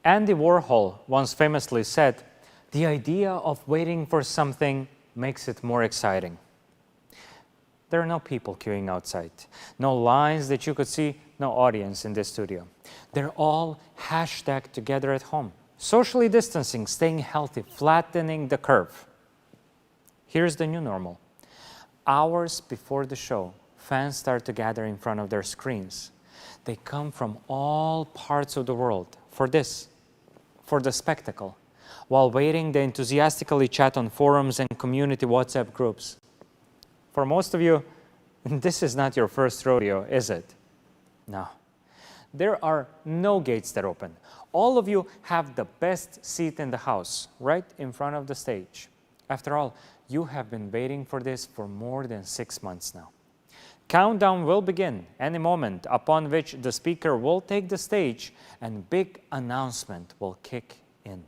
Andy Warhol once famously said, "The idea of waiting for something makes it more exciting." There are no people queuing outside, no lines that you could see, no audience in this studio. They're all hashtagged together at home, socially distancing, staying healthy, flattening the curve. Here's the new normal. Hours before the show, fans start to gather in front of their screens. They come from all parts of the world for this, for the spectacle. While waiting, they enthusiastically chat on forums and community WhatsApp groups. For most of you, this is not your first rodeo, is it? No. There are no gates that open. All of you have the best seat in the house, right in front of the stage. After all, you have been waiting for this for more than 6 months now. Countdown will begin any moment, upon which the speaker will take the stage and big announcement will kick in.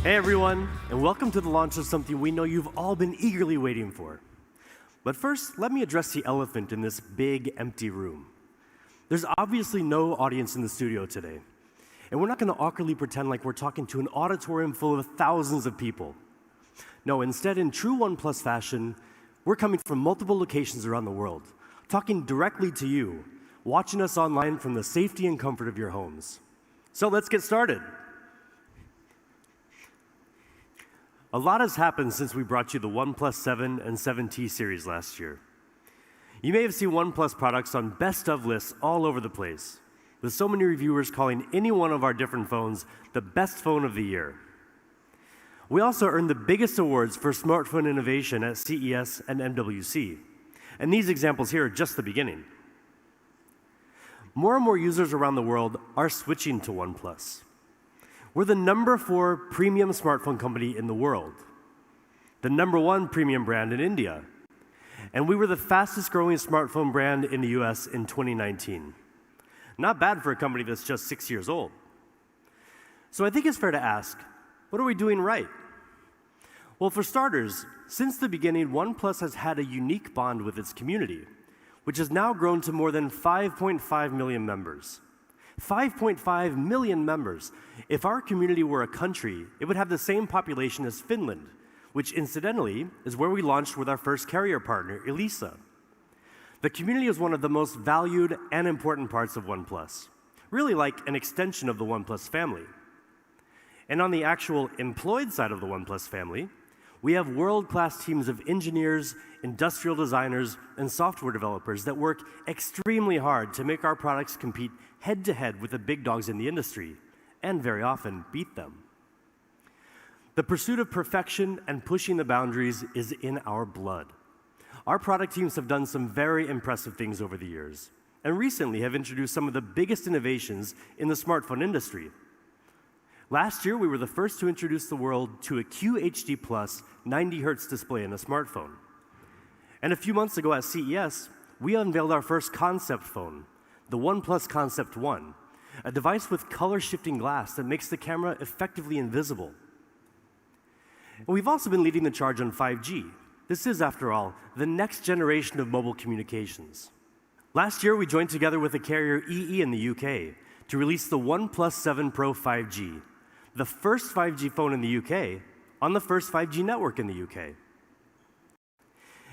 Hey everyone, and welcome to the launch of something we know you've all been eagerly waiting for. But first, let me address the elephant in this big, empty room. There's obviously no audience in the studio today, and we're not going to awkwardly pretend like we're talking to an auditorium full of thousands of people. No, instead, in true OnePlus fashion, we're coming from multiple locations around the world, talking directly to you, watching us online from the safety and comfort of your homes. So let's get started. A lot has happened since we brought you the OnePlus 7 and 7T series last year. You may have seen OnePlus products on best of lists all over the place, with so many reviewers calling any one of our different phones the best phone of the year. We also earned the biggest awards for smartphone innovation at CES and MWC, and these examples here are just the beginning. More and more users around the world are switching to OnePlus. We're the #4 premium smartphone company in the world, the #1 premium brand in India, and we were the fastest growing smartphone brand in the US in 2019. Not bad for a company that's just 6 years old. So I think it's fair to ask, what are we doing right? Well, for starters, since the beginning, OnePlus has had a unique bond with its community, which has now grown to more than 5.5 million members. 5.5 million members. If our community were a country, it would have the same population as Finland, which incidentally is where we launched with our first carrier partner, Elisa. The community is one of the most valued and important parts of OnePlus, really like an extension of the OnePlus family. And on the actual employed side of the OnePlus family, we have world-class teams of engineers, industrial designers, and software developers that work extremely hard to make our products compete head-to-head with the big dogs in the industry, and very often beat them. The pursuit of perfection and pushing the boundaries is in our blood. Our product teams have done some very impressive things over the years, and recently have introduced some of the biggest innovations in the smartphone industry. Last year, we were the first to introduce the world to a QHD+ 90Hz display in a smartphone. And a few months ago at CES, we unveiled our first concept phone, the OnePlus Concept One, a device with color-shifting glass that makes the camera effectively invisible. And we've also been leading the charge on 5G. This is, after all, the next generation of mobile communications. Last year, we joined together with the carrier EE in the UK to release the OnePlus 7 Pro 5G, the first 5G phone in the UK on the first 5G network in the UK.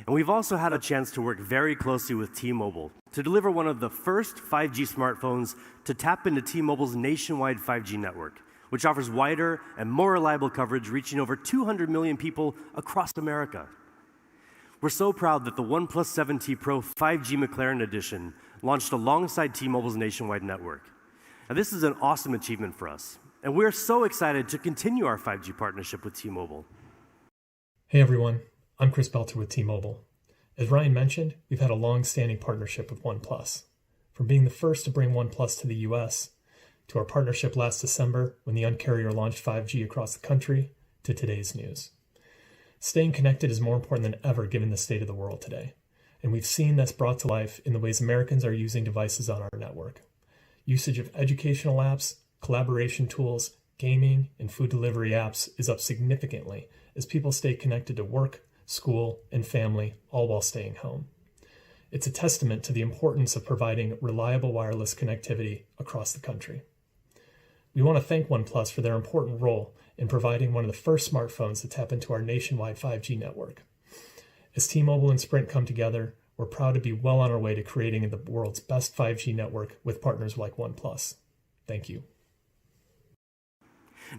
And we've also had a chance to work very closely with T-Mobile to deliver one of the first 5G smartphones to tap into T-Mobile's nationwide 5G network, which offers wider and more reliable coverage, reaching over 200 million people across America. We're so proud that the OnePlus 7T Pro 5G McLaren Edition launched alongside T-Mobile's nationwide network. Now, this is an awesome achievement for us, and we're so excited to continue our 5G partnership with T-Mobile. Hey everyone, I'm Chris Belter with T-Mobile. As Ryan mentioned, we've had a long-standing partnership with OnePlus. From being the first to bring OnePlus to the US, to our partnership last December when the Un-carrier launched 5G across the country, to today's news. Staying connected is more important than ever given the state of the world today, and we've seen this brought to life in the ways Americans are using devices on our network. usage of educational apps, collaboration tools, gaming, and food delivery apps is up significantly as people stay connected to work, school, and family, all while staying home. It's a testament to the importance of providing reliable wireless connectivity across the country. We want to thank OnePlus for their important role in providing one of the first smartphones to tap into our nationwide 5G network. As T-Mobile and Sprint come together, we're proud to be well on our way to creating the world's best 5G network with partners like OnePlus. Thank you.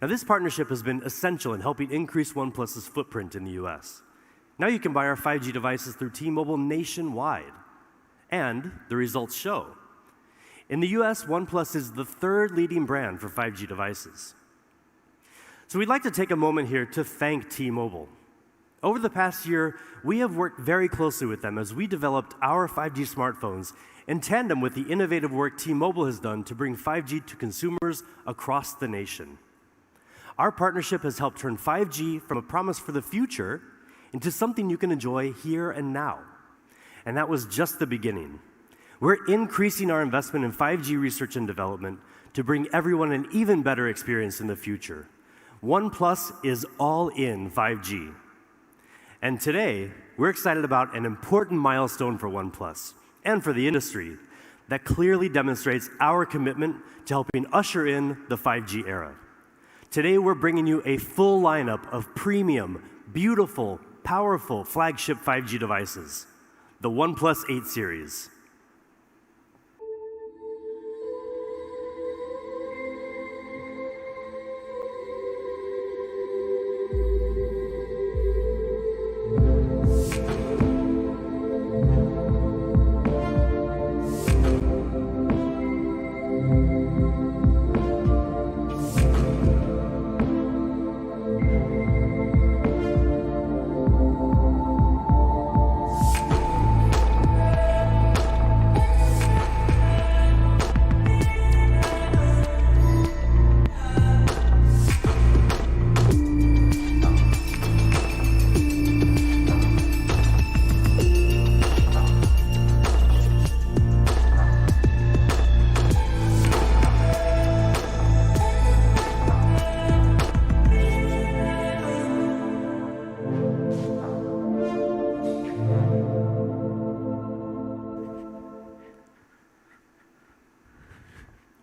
Now, this partnership has been essential in helping increase OnePlus's footprint in the US. Now you can buy our 5G devices through T-Mobile nationwide. And the results show. In the US, OnePlus is the third leading brand for 5G devices. So we'd like to take a moment here to thank T-Mobile. Over the past year, we have worked very closely with them as we developed our 5G smartphones in tandem with the innovative work T-Mobile has done to bring 5G to consumers across the nation. Our partnership has helped turn 5G from a promise for the future into something you can enjoy here and now. And that was just the beginning. We're increasing our investment in 5G research and development to bring everyone an even better experience in the future. OnePlus is all in 5G. And today, we're excited about an important milestone for OnePlus and for the industry that clearly demonstrates our commitment to helping usher in the 5G era. Today, we're bringing you a full lineup of premium, beautiful, powerful flagship 5G devices, the OnePlus 8 series.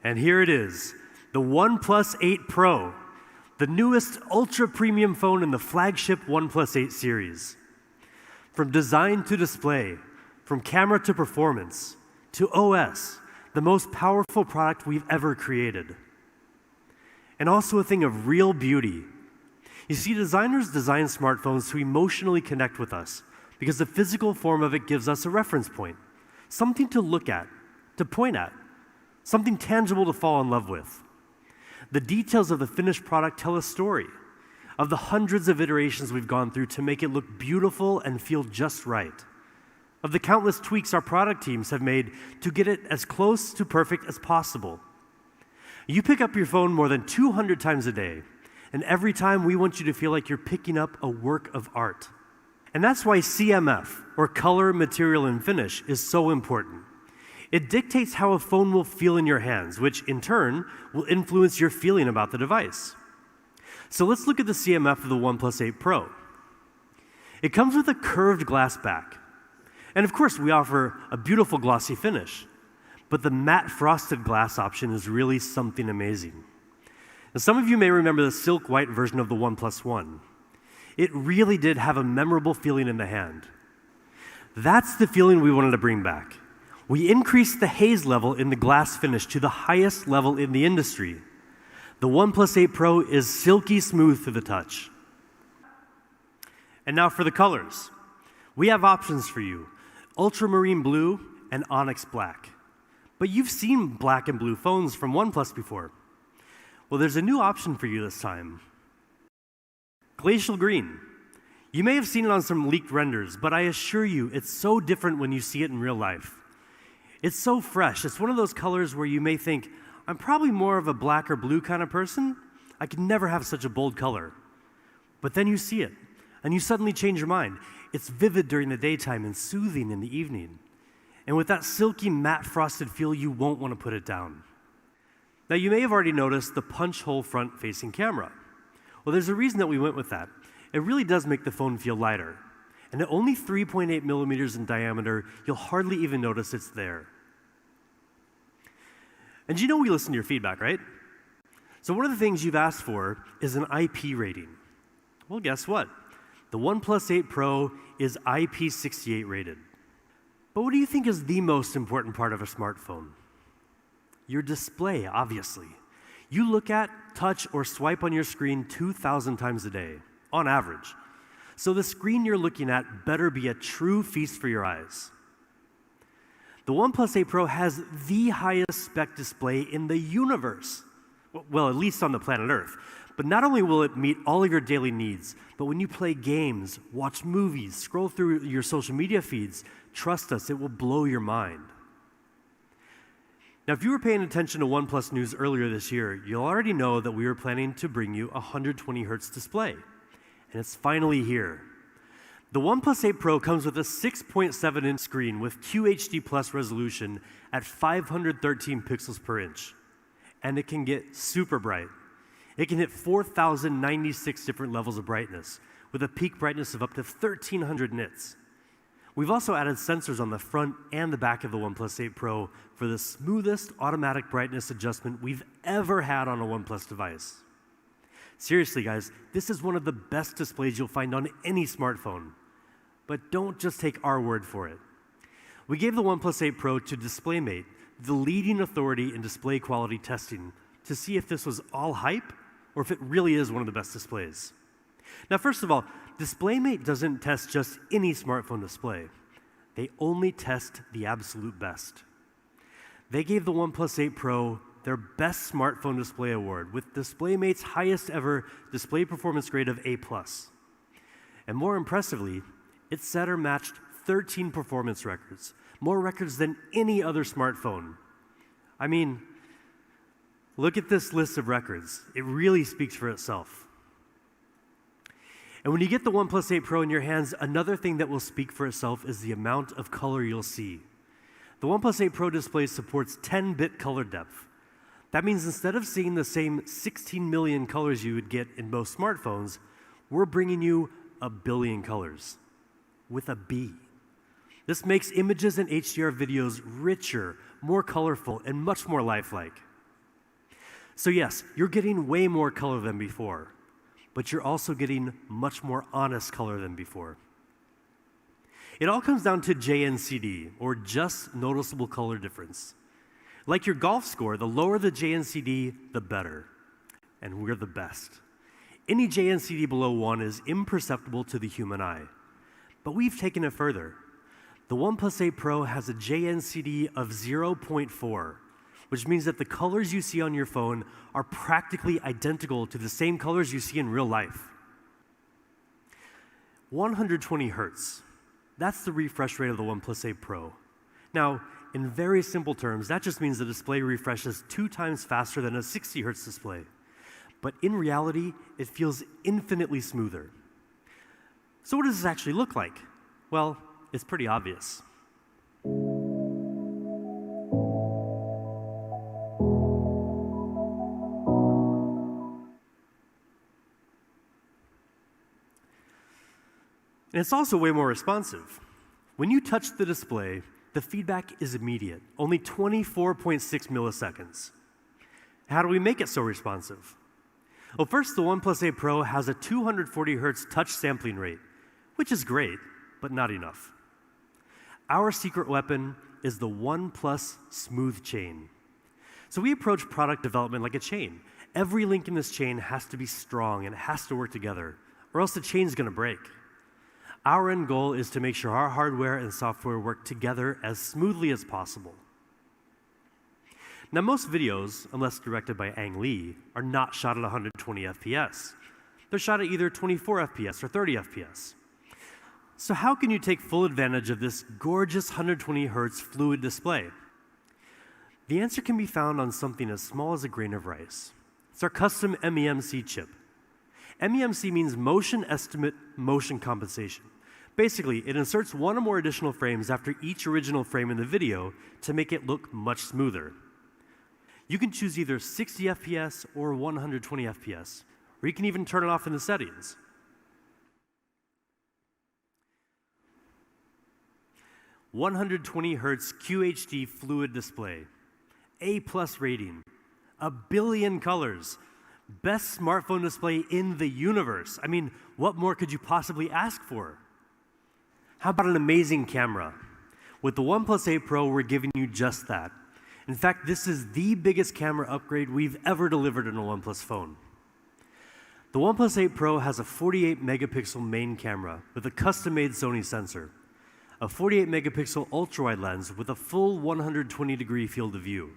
And here it is, the OnePlus 8 Pro, the newest ultra-premium phone in the flagship OnePlus 8 series. From design to display, from camera to performance, to OS, the most powerful product we've ever created. And also a thing of real beauty. You see, designers design smartphones to emotionally connect with us because the physical form of it gives us a reference point, something to look at, to point at, something tangible to fall in love with. The details of the finished product tell a story of the hundreds of iterations we've gone through to make it look beautiful and feel just right, of the countless tweaks our product teams have made to get it as close to perfect as possible. You pick up your phone more than 200 times a day, and every time we want you to feel like you're picking up a work of art. And that's why CMF, or color, material, and finish, is so important. It dictates how a phone will feel in your hands, which in turn will influence your feeling about the device. So let's look at the CMF of the OnePlus 8 Pro. It comes with a curved glass back. And of course, we offer a beautiful glossy finish. But the matte frosted glass option is really something amazing. Now, some of you may remember the silk white version of the OnePlus One. It really did have a memorable feeling in the hand. That's the feeling we wanted to bring back. We increased the haze level in the glass finish to the highest level in the industry. The OnePlus 8 Pro is silky smooth to the touch. And now for the colors. We have options for you, ultramarine blue and onyx black. But you've seen black and blue phones from OnePlus before. Well, there's a new option for you this time. Glacial green. You may have seen it on some leaked renders, but I assure you it's so different when you see it in real life. It's so fresh. It's one of those colors where you may think, I'm probably more of a black or blue kind of person. I could never have such a bold color. But then you see it, and you suddenly change your mind. It's vivid during the daytime and soothing in the evening. And with that silky matte frosted feel, you won't want to put it down. Now, you may have already noticed the punch-hole front-facing camera. Well, there's a reason that we went with that. It really does make the phone feel lighter. And at only 3.8 millimeters in diameter, you'll hardly even notice it's there. And you know we listen to your feedback, right? So one of the things you've asked for is an IP rating. Well, guess what? The OnePlus 8 Pro is IP68 rated. But what do you think is the most important part of a smartphone? Your display, obviously. You look at, touch, or swipe on your screen 2,000 times a day, on average. So the screen you're looking at better be a true feast for your eyes. The OnePlus 8 Pro has the highest spec display in the universe. Well, at least on the planet Earth. But not only will it meet all of your daily needs, but when you play games, watch movies, scroll through your social media feeds, trust us, it will blow your mind. Now, if you were paying attention to OnePlus news earlier this year, you'll already know that we were planning to bring you a 120 Hz display. And it's finally here. The OnePlus 8 Pro comes with a 6.7-inch screen with QHD Plus resolution at 513 pixels per inch. And it can get super bright. It can hit 4,096 different levels of brightness, with a peak brightness of up to 1,300 nits. We've also added sensors on the front and the back of the OnePlus 8 Pro for the smoothest automatic brightness adjustment we've ever had on a OnePlus device. Seriously, guys, this is one of the best displays you'll find on any smartphone. But don't just take our word for it. We gave the OnePlus 8 Pro to DisplayMate, the leading authority in display quality testing, to see if this was all hype or if it really is one of the best displays. Now, first of all, DisplayMate doesn't test just any smartphone display. They only test the absolute best. They gave the OnePlus 8 Pro their Best Smartphone Display Award with DisplayMate's highest ever display performance grade of A+. And more impressively, it set or matched 13 performance records, more records than any other smartphone. I mean, look at this list of records. It really speaks for itself. And when you get the OnePlus 8 Pro in your hands, another thing that will speak for itself is the amount of color you'll see. The OnePlus 8 Pro display supports 10-bit color depth. That means instead of seeing the same 16 million colors you would get in most smartphones, we're bringing you 1 billion colors, with a B. This makes images and HDR videos richer, more colorful, and much more lifelike. So yes, you're getting way more color than before, but you're also getting much more honest color than before. It all comes down to JNCD, or just noticeable color difference. Like your golf score, the lower the JNCD, the better. And we're the best. Any JNCD below 1 is imperceptible to the human eye. But we've taken it further. The OnePlus 8 Pro has a JNCD of 0.4, which means that the colors you see on your phone are practically identical to the same colors you see in real life. 120 Hz. That's the refresh rate of the OnePlus 8 Pro. Now, in very simple terms, that just means the display refreshes 2 times faster than a 60 Hz display. But in reality, it feels infinitely smoother. So what does this actually look like? Well, it's pretty obvious. And it's also way more responsive. When you touch the display, the feedback is immediate, only 24.6 milliseconds. How do we make it so responsive? Well, first, the OnePlus 8 Pro has a 240 Hz touch sampling rate, which is great, but not enough. Our secret weapon is the OnePlus Smooth Chain. So we approach product development like a chain. Every link in this chain has to be strong and it has to work together, or else the chain's going to break. Our end goal is to make sure our hardware and software work together as smoothly as possible. Now, most videos, unless directed by Ang Lee, are not shot at 120 FPS. They're shot at either 24 FPS or 30 FPS. So how can you take full advantage of this gorgeous 120 Hz fluid display? The answer can be found on something as small as a grain of rice. It's our custom MEMC chip. MEMC means Motion Estimate Motion Compensation. Basically, it inserts 1 or more additional frames after each original frame in the video to make it look much smoother. You can choose either 60 FPS or 120 FPS, or you can even turn it off in the settings. "120 Hz QHD fluid display, A+ rating, 1 billion colors, best smartphone display in the universe." I mean, what more could you possibly ask for? How about an amazing camera? With the OnePlus 8 Pro, we're giving you just that. In fact, this is the biggest camera upgrade we've ever delivered in a OnePlus phone. The OnePlus 8 Pro has a 48 megapixel main camera with a custom-made Sony sensor, a 48 megapixel ultra-wide lens with a full 120-degree field of view,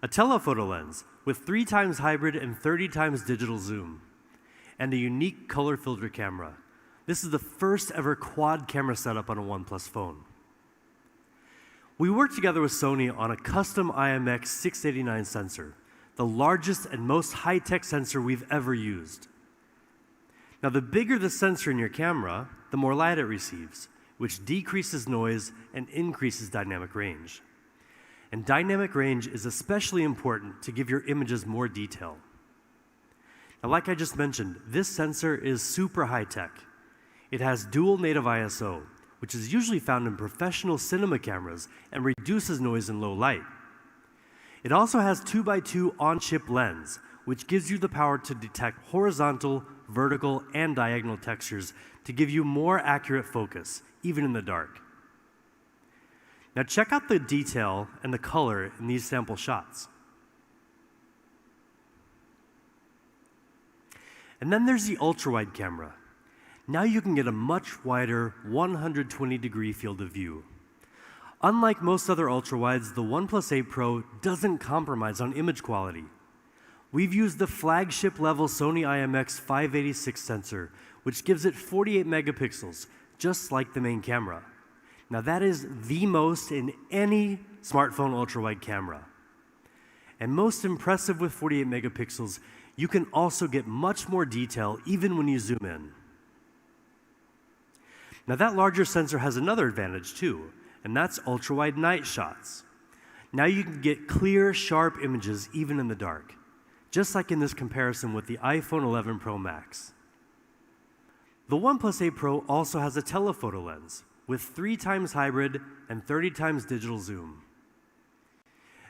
a telephoto lens with 3 times hybrid and 30 times digital zoom, and a unique color filter camera. This is the first ever quad camera setup on a OnePlus phone. We worked together with Sony on a custom IMX689 sensor, the largest and most high-tech sensor we've ever used. Now, the bigger the sensor in your camera, the more light it receives, which decreases noise and increases dynamic range. And dynamic range is especially important to give your images more detail. Now, like I just mentioned, this sensor is super high-tech. It has dual native ISO, which is usually found in professional cinema cameras and reduces noise in low light. It also has 2x2 on-chip lens, which gives you the power to detect horizontal, vertical, and diagonal textures to give you more accurate focus, even in the dark. Now check out the detail and the color in these sample shots. And then there's the ultra-wide camera. Now you can get a much wider 120-degree field of view. Unlike most other ultra-wides, the OnePlus 8 Pro doesn't compromise on image quality. We've used the flagship level Sony IMX586 sensor, which gives it 48 megapixels, just like the main camera. Now that is the most in any smartphone ultra-wide camera. And most impressive with 48 megapixels, you can also get much more detail even when you zoom in. Now that larger sensor has another advantage too, and that's ultra-wide night shots. Now you can get clear, sharp images even in the dark, just like in this comparison with the iPhone 11 Pro Max. The OnePlus 8 Pro also has a telephoto lens with 3 times hybrid and 30 times digital zoom.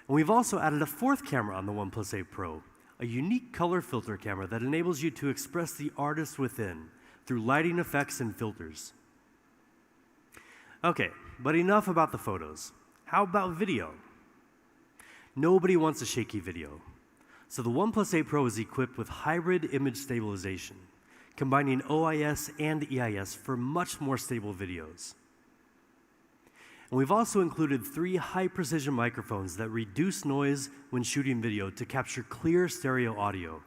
And we've also added a 4th camera on the OnePlus 8 Pro, a unique color filter camera that enables you to express the artist within through lighting effects and filters. Okay, but enough about the photos. How about video? Nobody wants a shaky video. So the OnePlus 8 Pro is equipped with hybrid image stabilization, combining OIS and EIS for much more stable videos. And we've also included 3 high-precision microphones that reduce noise when shooting video to capture clear stereo audio.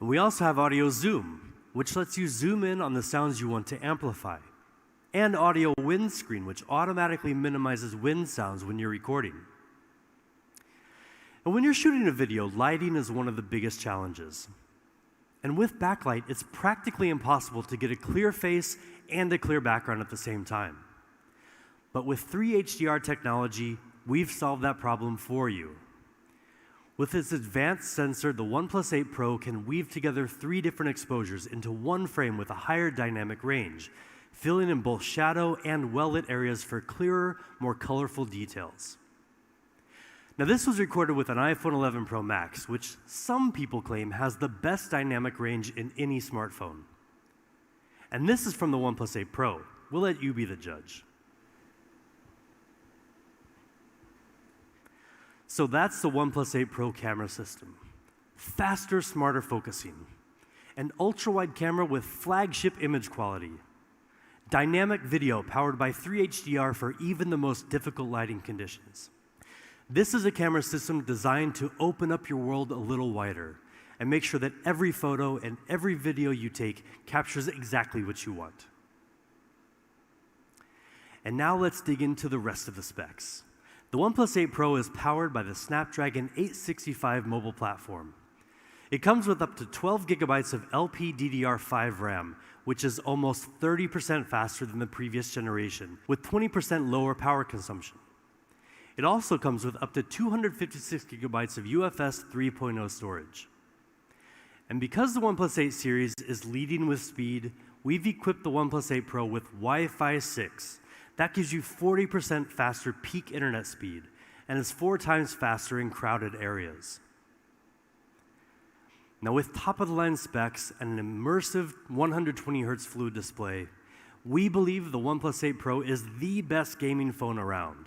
And we also have audio zoom, which lets you zoom in on the sounds you want to amplify, and audio windscreen, which automatically minimizes wind sounds when you're recording. And when you're shooting a video, lighting is one of the biggest challenges. And with backlight, it's practically impossible to get a clear face and a clear background at the same time. But with 3 HDR technology, we've solved that problem for you. With its advanced sensor, the OnePlus 8 Pro can weave together 3 different exposures into one frame with a higher dynamic range, filling in both shadow and well-lit areas for clearer, more colorful details. Now this was recorded with an iPhone 11 Pro Max, which some people claim has the best dynamic range in any smartphone. And this is from the OnePlus 8 Pro. We'll let you be the judge. So that's the OnePlus 8 Pro camera system. Faster, smarter focusing. An ultra-wide camera with flagship image quality. Dynamic video powered by 3 HDR for even the most difficult lighting conditions. This is a camera system designed to open up your world a little wider and make sure that every photo and every video you take captures exactly what you want. And now let's dig into the rest of the specs. The OnePlus 8 Pro is powered by the Snapdragon 865 mobile platform. It comes with up to 12 gigabytes of LPDDR5 RAM, which is almost 30% faster than the previous generation, with 20% lower power consumption. It also comes with up to 256 gigabytes of UFS 3.0 storage. And because the OnePlus 8 series is leading with speed, we've equipped the OnePlus 8 Pro with Wi-Fi 6. That gives you 40% faster peak internet speed, and is 4 times faster in crowded areas. Now, with top-of-the-line specs and an immersive 120 Hz fluid display, we believe the OnePlus 8 Pro is the best gaming phone around.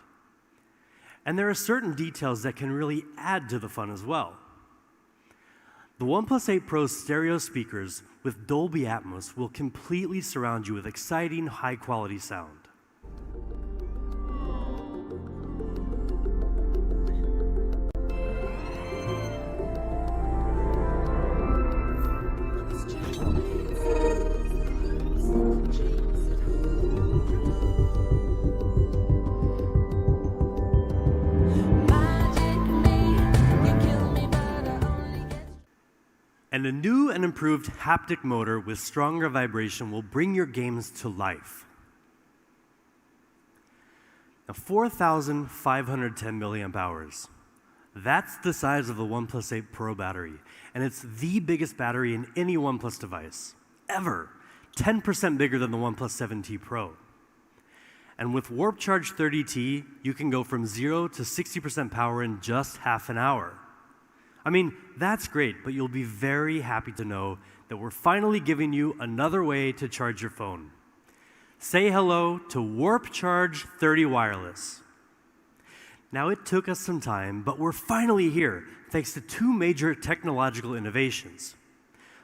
And there are certain details that can really add to the fun as well. The OnePlus 8 Pro's stereo speakers with Dolby Atmos will completely surround you with exciting, high-quality sound. And a new and improved haptic motor with stronger vibration will bring your games to life. Now, 4,510 milliamp hours. That's the size of the OnePlus 8 Pro battery, and it's the biggest battery in any OnePlus device, ever. 10% bigger than the OnePlus 7T Pro. And with Warp Charge 30T, you can go from 0 to 60% power in just half an hour. I mean, that's great, but you'll be very happy to know that we're finally giving you another way to charge your phone. Say hello to Warp Charge 30 Wireless. Now, it took us some time, but we're finally here, thanks to 2 major technological innovations.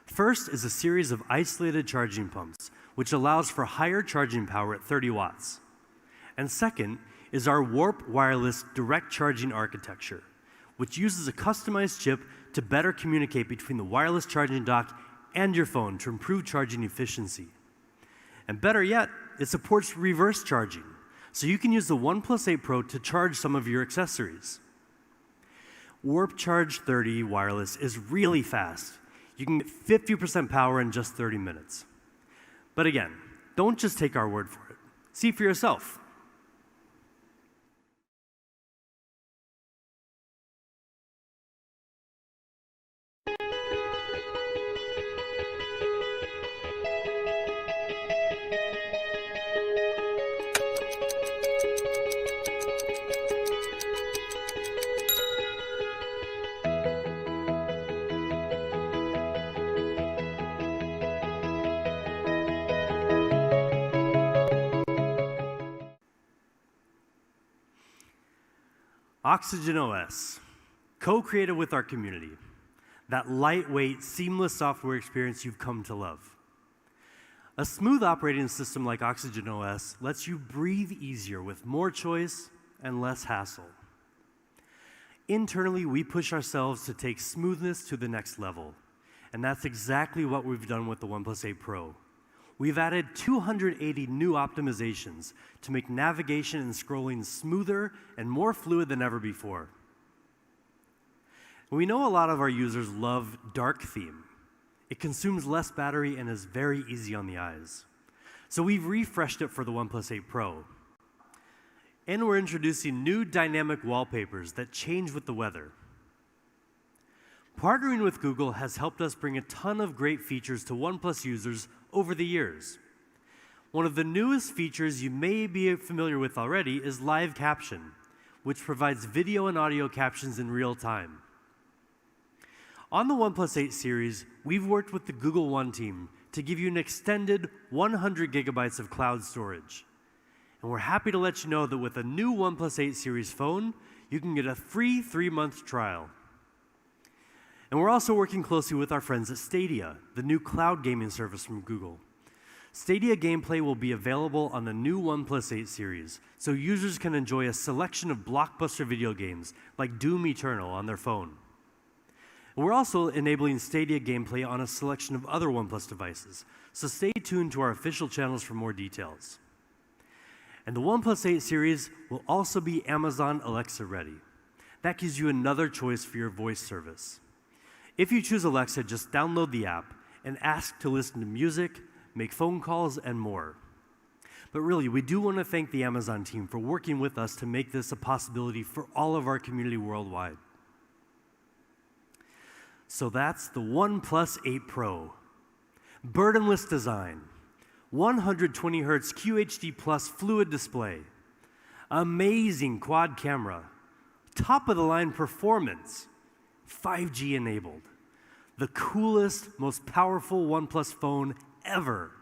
First is a series of isolated charging pumps, which allows for higher charging power at 30 watts. And second is our Warp Wireless direct charging architecture, which uses a customized chip to better communicate between the wireless charging dock and your phone to improve charging efficiency. And better yet, it supports reverse charging, so you can use the OnePlus 8 Pro to charge some of your accessories. Warp Charge 30 Wireless is really fast. You can get 50% power in just 30 minutes. But again, don't just take our word for it. See for yourself. Oxygen OS, co-created with our community. That lightweight, seamless software experience you've come to love. A smooth operating system like Oxygen OS lets you breathe easier with more choice and less hassle. Internally, we push ourselves to take smoothness to the next level, and that's exactly what we've done with the OnePlus 8 Pro. We've added 280 new optimizations to make navigation and scrolling smoother and more fluid than ever before. We know a lot of our users love dark theme. It consumes less battery and is very easy on the eyes. So we've refreshed it for the OnePlus 8 Pro. And we're introducing new dynamic wallpapers that change with the weather. Partnering with Google has helped us bring a ton of great features to OnePlus users over the years. One of the newest features you may be familiar with already is live caption, which provides video and audio captions in real time. On the OnePlus 8 series, we've worked with the Google One team to give you an extended 100 gigabytes of cloud storage. And we're happy to let you know that with a new OnePlus 8 series phone, you can get a free 3-month trial. And we're also working closely with our friends at Stadia, the new cloud gaming service from Google. Stadia gameplay will be available on the new OnePlus 8 series, so users can enjoy a selection of blockbuster video games like Doom Eternal on their phone. And we're also enabling Stadia gameplay on a selection of other OnePlus devices, so stay tuned to our official channels for more details. And the OnePlus 8 series will also be Amazon Alexa ready. That gives you another choice for your voice service. If you choose Alexa, just download the app and ask to listen to music, make phone calls, and more. But really, we do want to thank the Amazon team for working with us to make this a possibility for all of our community worldwide. So that's the OnePlus 8 Pro. Burdenless design, 120 Hz QHD Plus fluid display, amazing quad camera, top-of-the-line performance, 5G enabled, the coolest, most powerful OnePlus phone ever.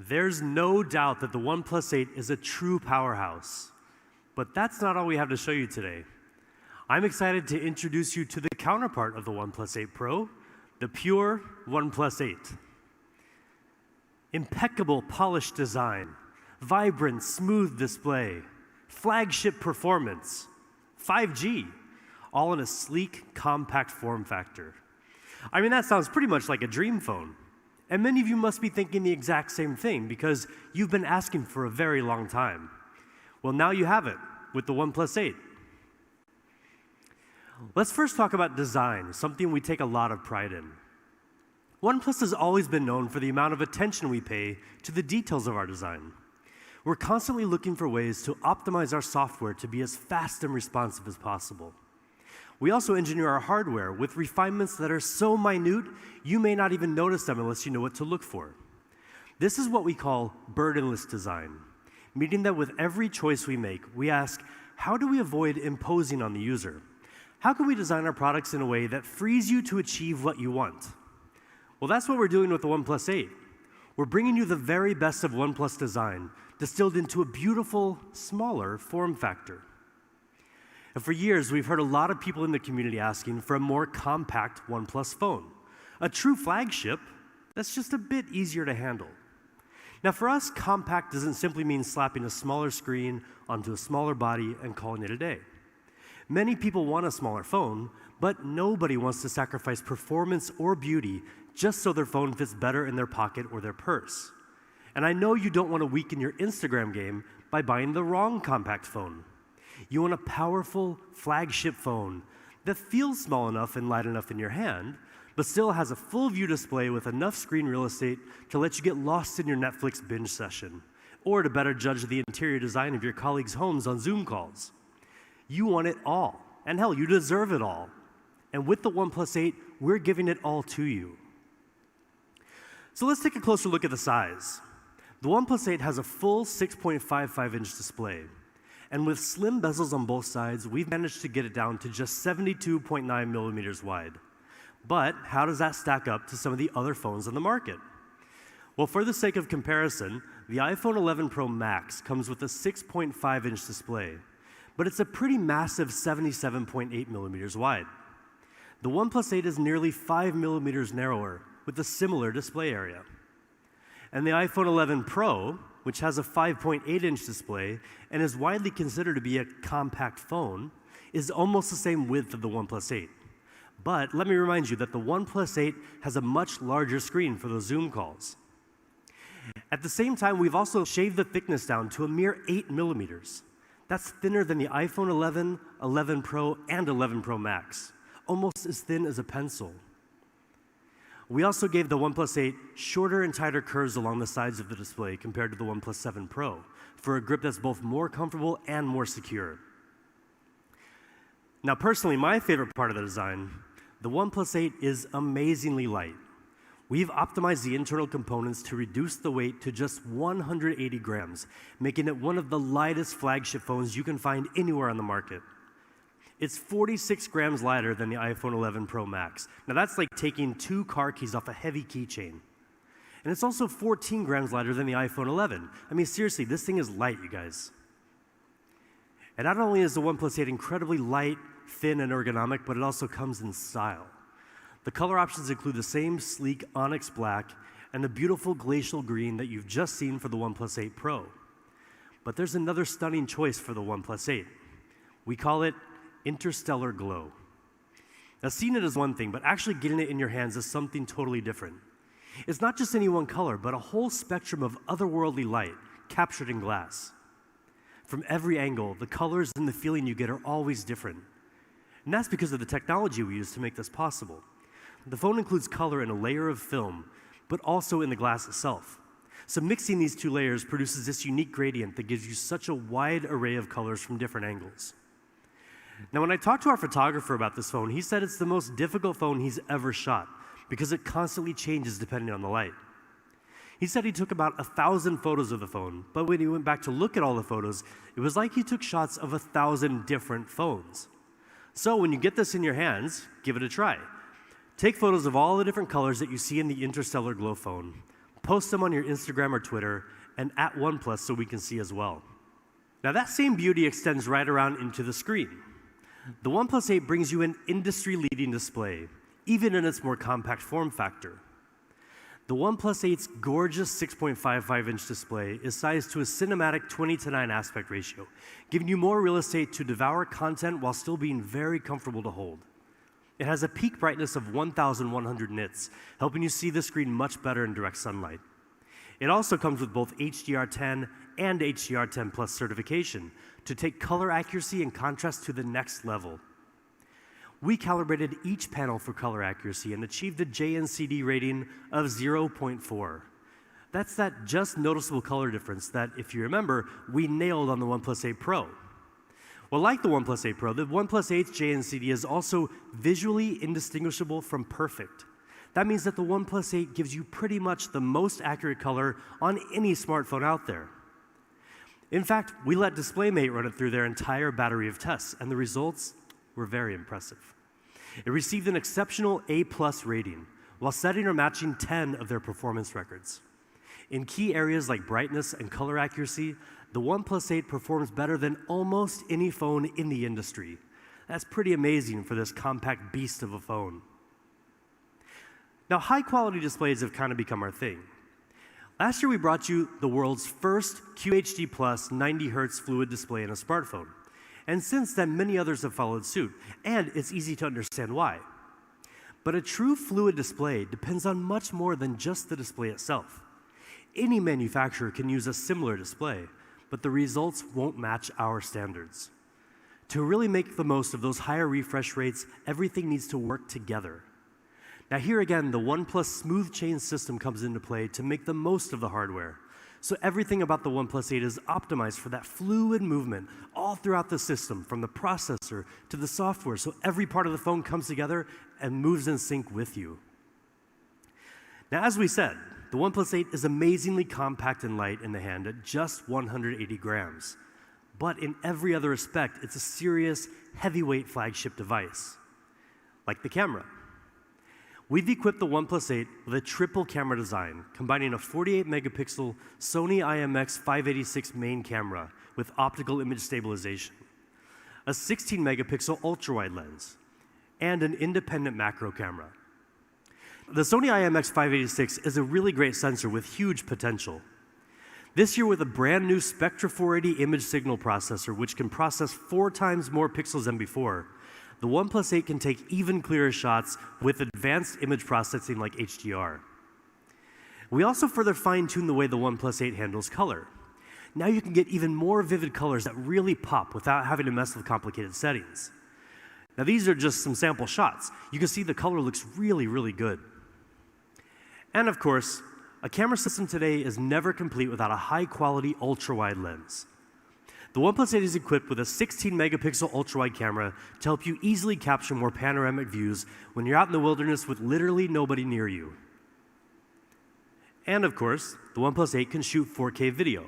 There's no doubt that the OnePlus 8 is a true powerhouse. But that's not all we have to show you today. I'm excited to introduce you to the counterpart of the OnePlus 8 Pro, the pure OnePlus 8. Impeccable polished design, vibrant, smooth display, flagship performance, 5G, all in a sleek, compact form factor. I mean, that sounds pretty much like a dream phone. And many of you must be thinking the exact same thing because you've been asking for a very long time. Well, now you have it with the OnePlus 8. Let's first talk about design, something we take a lot of pride in. OnePlus has always been known for the amount of attention we pay to the details of our design. We're constantly looking for ways to optimize our software to be as fast and responsive as possible. We also engineer our hardware with refinements that are so minute, you may not even notice them unless you know what to look for. This is what we call burdenless design, meaning that with every choice we make, we ask, how do we avoid imposing on the user? How can we design our products in a way that frees you to achieve what you want? Well, that's what we're doing with the OnePlus 8. We're bringing you the very best of OnePlus design, distilled into a beautiful, smaller form factor. And for years, we've heard a lot of people in the community asking for a more compact OnePlus phone, a true flagship that's just a bit easier to handle. Now, for us, compact doesn't simply mean slapping a smaller screen onto a smaller body and calling it a day. Many people want a smaller phone, but nobody wants to sacrifice performance or beauty just so their phone fits better in their pocket or their purse. And I know you don't want to weaken your Instagram game by buying the wrong compact phone. You want a powerful flagship phone that feels small enough and light enough in your hand, but still has a full view display with enough screen real estate to let you get lost in your Netflix binge session, or to better judge the interior design of your colleagues' homes on Zoom calls. You want it all, and hell, you deserve it all. And with the OnePlus 8, we're giving it all to you. So let's take a closer look at the size. The OnePlus 8 has a full 6.55-inch display. And with slim bezels on both sides, we've managed to get it down to just 72.9 millimeters wide. But how does that stack up to some of the other phones on the market? Well, for the sake of comparison, the iPhone 11 Pro Max comes with a 6.5-inch display, but it's a pretty massive 77.8 millimeters wide. The OnePlus 8 is nearly 5 millimeters narrower with a similar display area. And the iPhone 11 Pro, which has a 5.8-inch display and is widely considered to be a compact phone, is almost the same width of the OnePlus 8. But let me remind you that the OnePlus 8 has a much larger screen for those Zoom calls. At the same time, we've also shaved the thickness down to a mere 8 millimeters. That's thinner than the iPhone 11, 11 Pro, and 11 Pro Max, almost as thin as a pencil. We also gave the OnePlus 8 shorter and tighter curves along the sides of the display compared to the OnePlus 7 Pro for a grip that's both more comfortable and more secure. Now, personally, my favorite part of the design The OnePlus 8 is amazingly light. We've optimized the internal components to reduce the weight to just 180 grams, making it one of the lightest flagship phones you can find anywhere on the market. It's 46 grams lighter than the iPhone 11 Pro Max. Now that's like taking 2 car keys off a heavy keychain. And it's also 14 grams lighter than the iPhone 11. I mean, seriously, this thing is light, you guys. And not only is the OnePlus 8 incredibly light, thin, and ergonomic, but it also comes in style. The color options include the same sleek onyx black and the beautiful glacial green that you've just seen for the OnePlus 8 Pro. But there's another stunning choice for the OnePlus 8. We call it Interstellar Glow. Now, seeing it is one thing, but actually getting it in your hands is something totally different. It's not just any one color, but a whole spectrum of otherworldly light captured in glass. From every angle, the colors and the feeling you get are always different. And that's because of the technology we use to make this possible. The phone includes color in a layer of film, but also in the glass itself. So mixing these 2 layers produces this unique gradient that gives you such a wide array of colors from different angles. Now, when I talked to our photographer about this phone, he said it's the most difficult phone he's ever shot because it constantly changes depending on the light. He said he took about 1,000 photos of the phone, but when he went back to look at all the photos, it was like he took shots of 1,000 different phones. So when you get this in your hands, give it a try. Take photos of all the different colors that you see in the Interstellar Glow phone, post them on your Instagram or Twitter, and at OnePlus so we can see as well. Now that same beauty extends right around into the screen. The OnePlus 8 brings you an industry-leading display, even in its more compact form factor. The OnePlus 8's gorgeous 6.55-inch display is sized to a cinematic 20:9 aspect ratio, giving you more real estate to devour content while still being very comfortable to hold. It has a peak brightness of 1,100 nits, helping you see the screen much better in direct sunlight. It also comes with both HDR10 and HDR10 Plus certification to take color accuracy and contrast to the next level. We calibrated each panel for color accuracy and achieved a JNCD rating of 0.4. That's that just noticeable color difference that, if you remember, we nailed on the OnePlus 8 Pro. Well, like the OnePlus 8 Pro, the OnePlus 8's JNCD is also visually indistinguishable from perfect. That means that the OnePlus 8 gives you pretty much the most accurate color on any smartphone out there. In fact, we let DisplayMate run it through their entire battery of tests, and the results were very impressive. It received an exceptional A+ rating, while setting or matching 10 of their performance records. In key areas like brightness and color accuracy, the OnePlus 8 performs better than almost any phone in the industry. That's pretty amazing for this compact beast of a phone. Now, high-quality displays have kind of become our thing. Last year, we brought you the world's first QHD+ 90Hz fluid display in a smartphone. And since then, many others have followed suit, and it's easy to understand why. But a true fluid display depends on much more than just the display itself. Any manufacturer can use a similar display, but the results won't match our standards. To really make the most of those higher refresh rates, everything needs to work together. Now here again, the OnePlus Smooth Chain system comes into play to make the most of the hardware. So everything about the OnePlus 8 is optimized for that fluid movement all throughout the system, from the processor to the software, so every part of the phone comes together and moves in sync with you. Now, as we said, the OnePlus 8 is amazingly compact and light in the hand at just 180 grams. But in every other respect, it's a serious, heavyweight flagship device, like the camera. We've equipped the OnePlus 8 with a triple camera design, combining a 48-megapixel Sony IMX586 main camera with optical image stabilization, a 16-megapixel ultra-wide lens, and an independent macro camera. The Sony IMX586 is a really great sensor with huge potential. This year, with a brand new Spectra 480 image signal processor, which can process 4 times more pixels than before, the OnePlus 8 can take even clearer shots with advanced image processing like HDR. We also further fine-tuned the way the OnePlus 8 handles color. Now you can get even more vivid colors that really pop without having to mess with complicated settings. Now these are just some sample shots. You can see the color looks really, really good. And of course, a camera system today is never complete without a high-quality ultra-wide lens. The OnePlus 8 is equipped with a 16-megapixel ultra-wide camera to help you easily capture more panoramic views when you're out in the wilderness with literally nobody near you. And of course, the OnePlus 8 can shoot 4K video.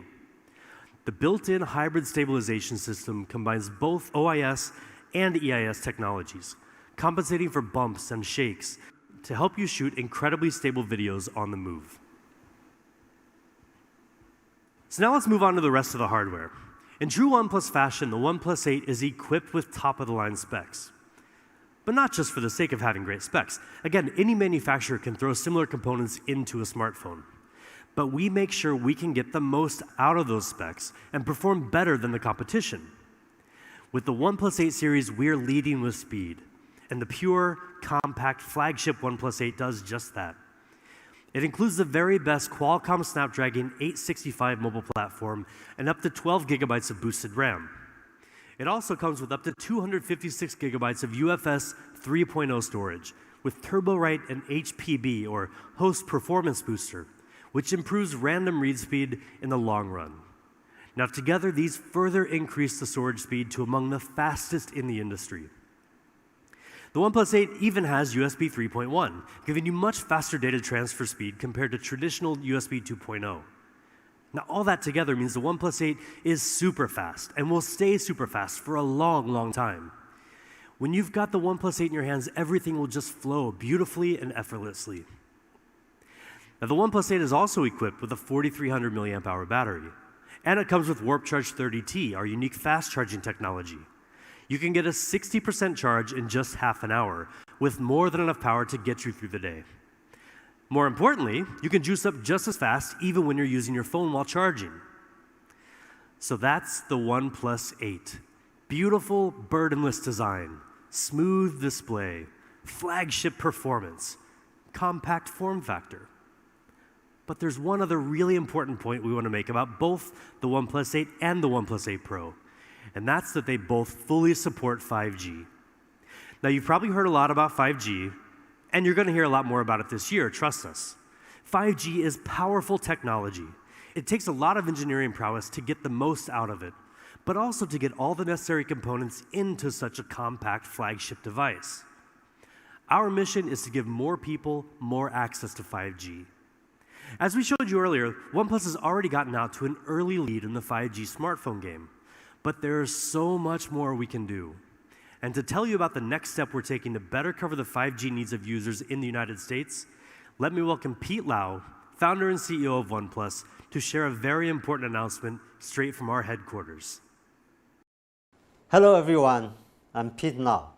The built-in hybrid stabilization system combines both OIS and EIS technologies, compensating for bumps and shakes to help you shoot incredibly stable videos on the move. So now let's move on to the rest of the hardware. In true OnePlus fashion, the OnePlus 8 is equipped with top-of-the-line specs. But not just for the sake of having great specs. Again, any manufacturer can throw similar components into a smartphone. But we make sure we can get the most out of those specs and perform better than the competition. With the OnePlus 8 series, we're leading with speed. And the pure, compact flagship OnePlus 8 does just that. It includes the very best Qualcomm Snapdragon 865 mobile platform and up to 12 gigabytes of boosted RAM. It also comes with up to 256 gigabytes of UFS 3.0 storage with TurboWrite and HPB, or Host Performance Booster, which improves random read speed in the long run. Now together, these further increase the storage speed to among the fastest in the industry. The OnePlus 8 even has USB 3.1, giving you much faster data transfer speed compared to traditional USB 2.0. Now, all that together means the OnePlus 8 is super fast and will stay super fast for a long, long time. When you've got the OnePlus 8 in your hands, everything will just flow beautifully and effortlessly. Now, the OnePlus 8 is also equipped with a 4,300 milliamp hour battery, and it comes with Warp Charge 30T, our unique fast charging technology. You can get a 60% charge in just half an hour, with more than enough power to get you through the day. More importantly, you can juice up just as fast even when you're using your phone while charging. So that's the OnePlus 8. Beautiful, burdenless design, smooth display, flagship performance, compact form factor. But there's one other really important point we want to make about both the OnePlus 8 and the OnePlus 8 Pro. And that's that they both fully support 5G. Now, you've probably heard a lot about 5G, and you're going to hear a lot more about it this year, trust us. 5G is powerful technology. It takes a lot of engineering prowess to get the most out of it, but also to get all the necessary components into such a compact flagship device. Our mission is to give more people more access to 5G. As we showed you earlier, OnePlus has already gotten out to an early lead in the 5G smartphone game. But there's so much more we can do. And to tell you about the next step we're taking to better cover the 5G needs of users in the United States, let me welcome Pete Lau, founder and CEO of OnePlus, to share a very important announcement straight from our headquarters. Hello everyone, I'm Pete Lau.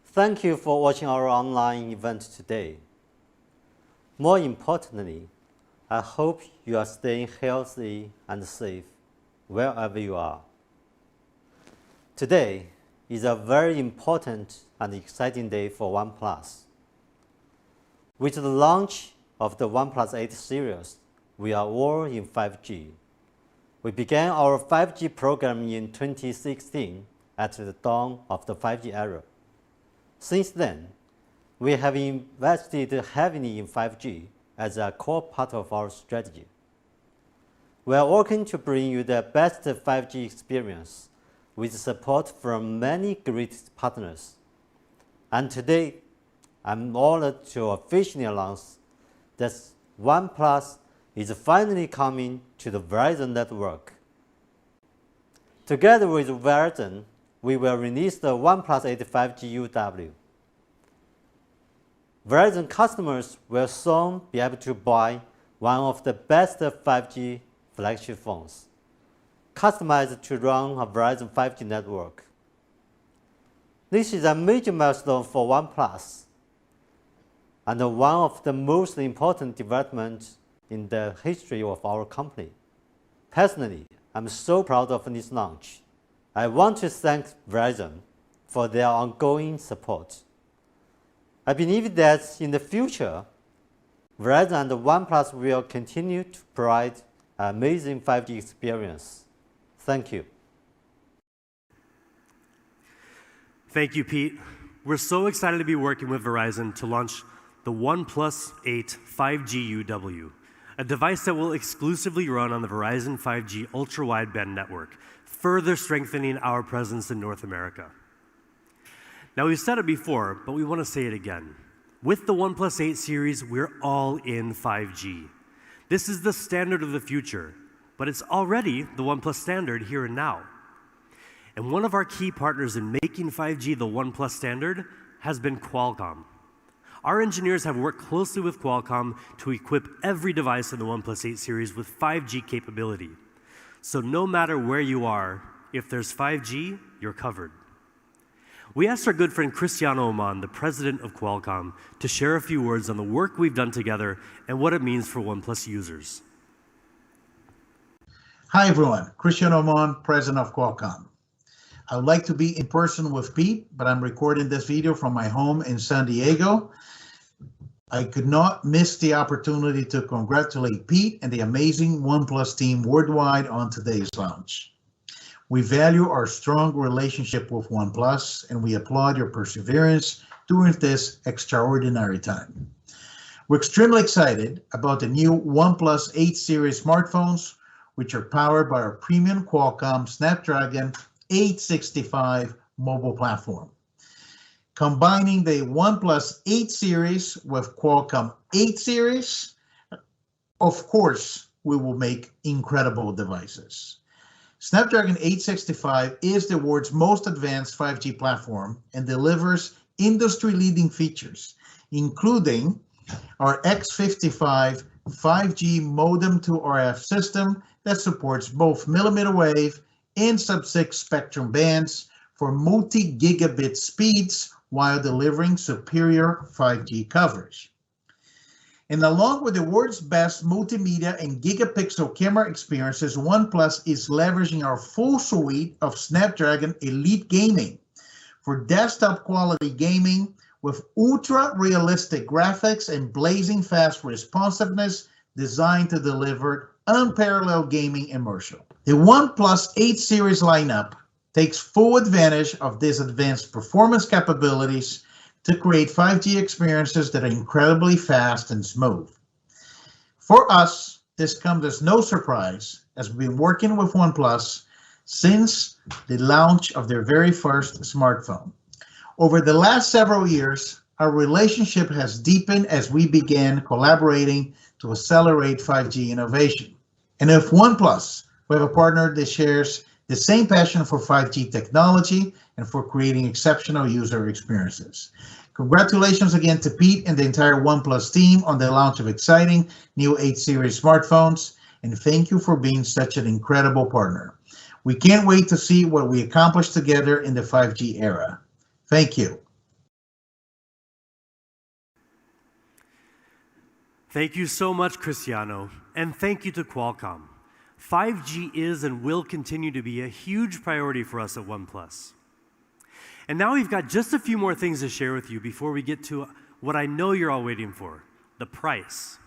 Thank you for watching our online event today. More importantly, I hope you are staying healthy and safe wherever you are. Today is a very important and exciting day for OnePlus. With the launch of the OnePlus 8 series, we are all in 5G. We began our 5G program in 2016 at the dawn of the 5G era. Since then, we have invested heavily in 5G as a core part of our strategy. We are working to bring you the best 5G experience with support from many great partners. And today, I'm honored to officially announce that OnePlus is finally coming to the Verizon network. Together with Verizon, we will release the OnePlus 8 5G UW. Verizon customers will soon be able to buy one of the best 5G flagship phones, customized to run a Verizon 5G network. This is a major milestone for OnePlus and one of the most important developments in the history of our company. Personally, I'm so proud of this launch. I want to thank Verizon for their ongoing support. I believe that in the future, Verizon and OnePlus will continue to provide an amazing 5G experience. Thank you. Thank you, Pete. We're so excited to be working with Verizon to launch the OnePlus 8 5G UW, a device that will exclusively run on the Verizon 5G ultra-wideband network, further strengthening our presence in North America. Now, we've said it before, but we want to say it again. With the OnePlus 8 series, we're all in 5G. This is the standard of the future, but it's already the OnePlus standard here and now. And one of our key partners in making 5G the OnePlus standard has been Qualcomm. Our engineers have worked closely with Qualcomm to equip every device in the OnePlus 8 series with 5G capability. So no matter where you are, if there's 5G, you're covered. We asked our good friend Cristiano Oman, the president of Qualcomm, to share a few words on the work we've done together and what it means for OnePlus users. Hi everyone, Cristiano Oman, president of Qualcomm. I would like to be in person with Pete, but I'm recording this video from my home in San Diego. I could not miss the opportunity to congratulate Pete and the amazing OnePlus team worldwide on today's launch. We value our strong relationship with OnePlus, and we applaud your perseverance during this extraordinary time. We're extremely excited about the new OnePlus 8 series smartphones, which are powered by our premium Qualcomm Snapdragon 865 mobile platform. Combining the OnePlus 8 series with Qualcomm 8 series, of course, we will make incredible devices. Snapdragon 865 is the world's most advanced 5G platform and delivers industry-leading features, including our X55 5G modem to RF system that supports both millimeter wave and sub-6 spectrum bands for multi-gigabit speeds while delivering superior 5G coverage. And along with the world's best multimedia and gigapixel camera experiences, OnePlus is leveraging our full suite of Snapdragon Elite Gaming for desktop quality gaming with ultra-realistic graphics and blazing fast responsiveness designed to deliver unparalleled gaming immersion. The OnePlus 8 series lineup takes full advantage of these advanced performance capabilities to create 5G experiences that are incredibly fast and smooth. For us, this comes as no surprise, as we've been working with OnePlus since the launch of their very first smartphone. Over the last several years, our relationship has deepened as we began collaborating to accelerate 5G innovation. And with OnePlus, we have a partner that shares the same passion for 5G technology and for creating exceptional user experiences. Congratulations again to Pete and the entire OnePlus team on the launch of exciting new 8 series smartphones, and thank you for being such an incredible partner. We can't wait to see what we accomplish together in the 5G era. Thank you. Thank you so much, Cristiano, and thank you to Qualcomm. 5G is and will continue to be a huge priority for us at OnePlus. And now we've got just a few more things to share with you before we get to what I know you're all waiting for, the price.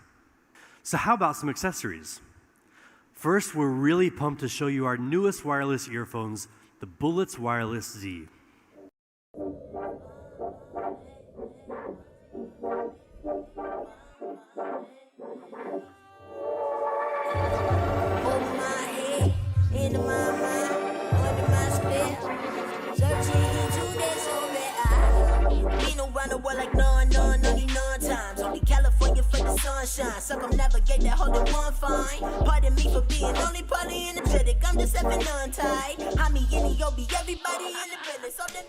So how about some accessories? First, we're really pumped to show you our newest wireless earphones, the Bullets Wireless Z. Around the world like none times. Only California for the sunshine. Circumnavigate that whole one fine. Pardon me for being only partly energetic. I'm just having untied. How me in the be everybody in the business. So then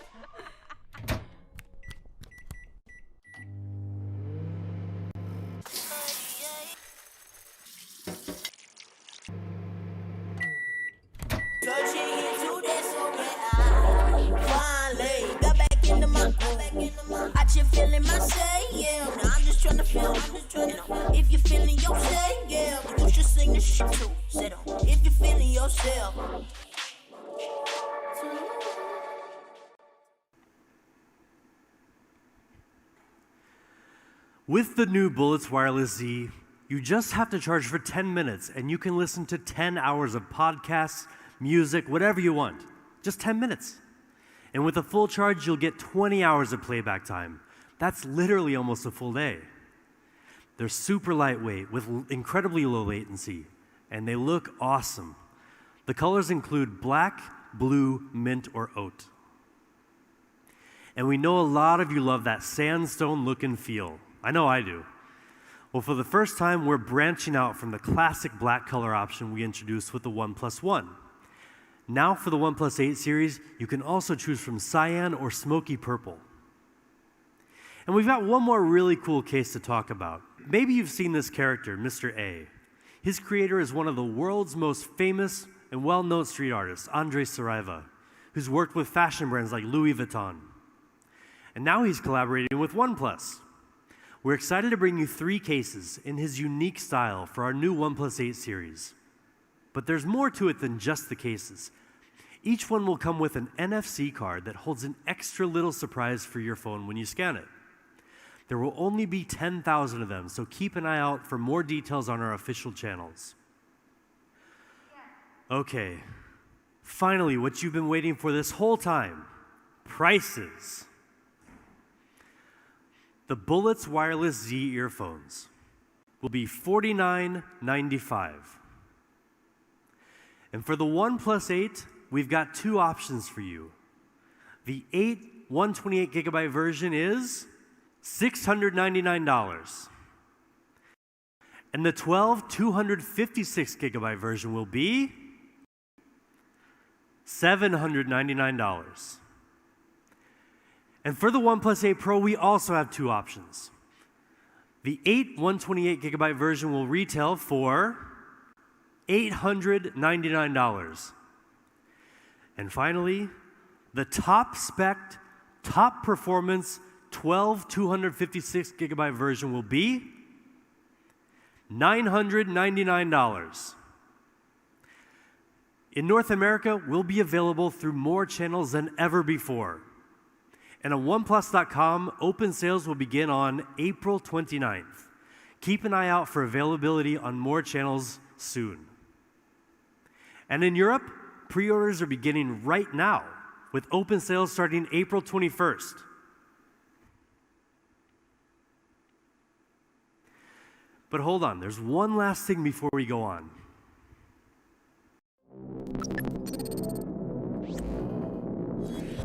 I just feeling myself, yeah. Now I'm just trying to feel, if you're feeling yourself, yeah, you should sing this shit too. Sit on, if you're feeling yourself. With the new Bullets Wireless Z, you just have to charge for 10 minutes and you can listen to 10 hours of podcasts, music, whatever you want. Just 10 minutes. And with a full charge, you'll get 20 hours of playback time. That's literally almost a full day. They're super lightweight with incredibly low latency, and they look awesome. The colors include black, blue, mint, or oat. And we know a lot of you love that sandstone look and feel. I know I do. Well, for the first time, we're branching out from the classic black color option we introduced with the OnePlus One. Now for the OnePlus 8 series, you can also choose from cyan or smoky purple. And we've got one more really cool case to talk about. Maybe you've seen this character, Mr. A. His creator is one of the world's most famous and well-known street artists, Andres Saraiva, who's worked with fashion brands like Louis Vuitton. And now he's collaborating with OnePlus. We're excited to bring you 3 cases in his unique style for our new OnePlus 8 series. But there's more to it than just the cases. Each one will come with an NFC card that holds an extra little surprise for your phone when you scan it. There will only be 10,000 of them, so keep an eye out for more details on our official channels. Okay, finally, what you've been waiting for this whole time, prices. The Bullets Wireless Z earphones will be $49.95. And for the OnePlus 8, we've got 2 options for you. The 8 128GB version is $699. And the 12 256GB version will be $799. And for the OnePlus 8 Pro, we also have 2 options. The 8 128GB version will retail for $899. And finally, the top spec, top performance 12 256GB version will be $999. In North America, we'll be available through more channels than ever before. And on OnePlus.com, open sales will begin on April 29th. Keep an eye out for availability on more channels soon. And in Europe, pre-orders are beginning right now, with open sales starting April 21st. But hold on, there's one last thing before we go on.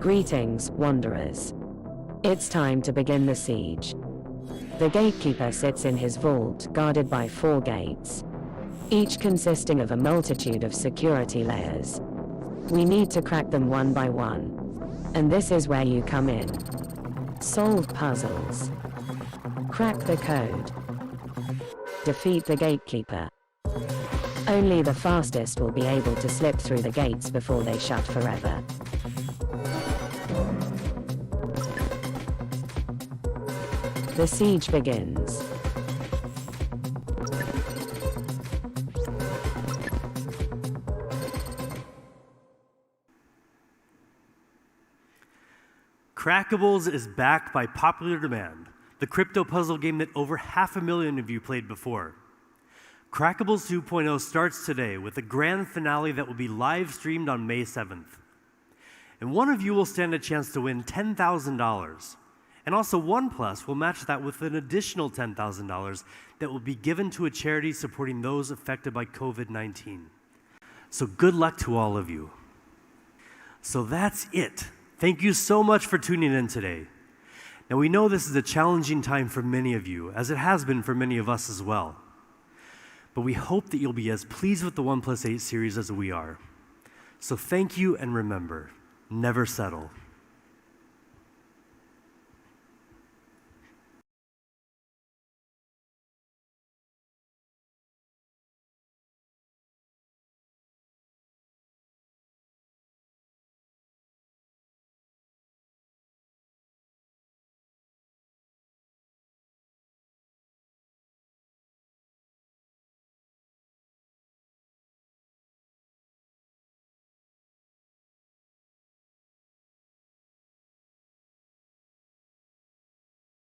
Greetings, wanderers. It's time to begin the siege. The gatekeeper sits in his vault, guarded by 4 gates, each consisting of a multitude of security layers. We need to crack them one by one. And this is where you come in. Solve puzzles. Crack the code. Defeat the gatekeeper. Only the fastest will be able to slip through the gates before they shut forever. The siege begins. Crackables is back by popular demand, the crypto puzzle game that over 500,000 of you played before. Crackables 2.0 starts today with a grand finale that will be live streamed on May 7th. And one of you will stand a chance to win $10,000. And also OnePlus will match that with an additional $10,000 that will be given to a charity supporting those affected by COVID-19. So good luck to all of you. So that's it. Thank you so much for tuning in today. Now we know this is a challenging time for many of you, as it has been for many of us as well. But we hope that you'll be as pleased with the OnePlus 8 series as we are. So thank you, and remember, never settle.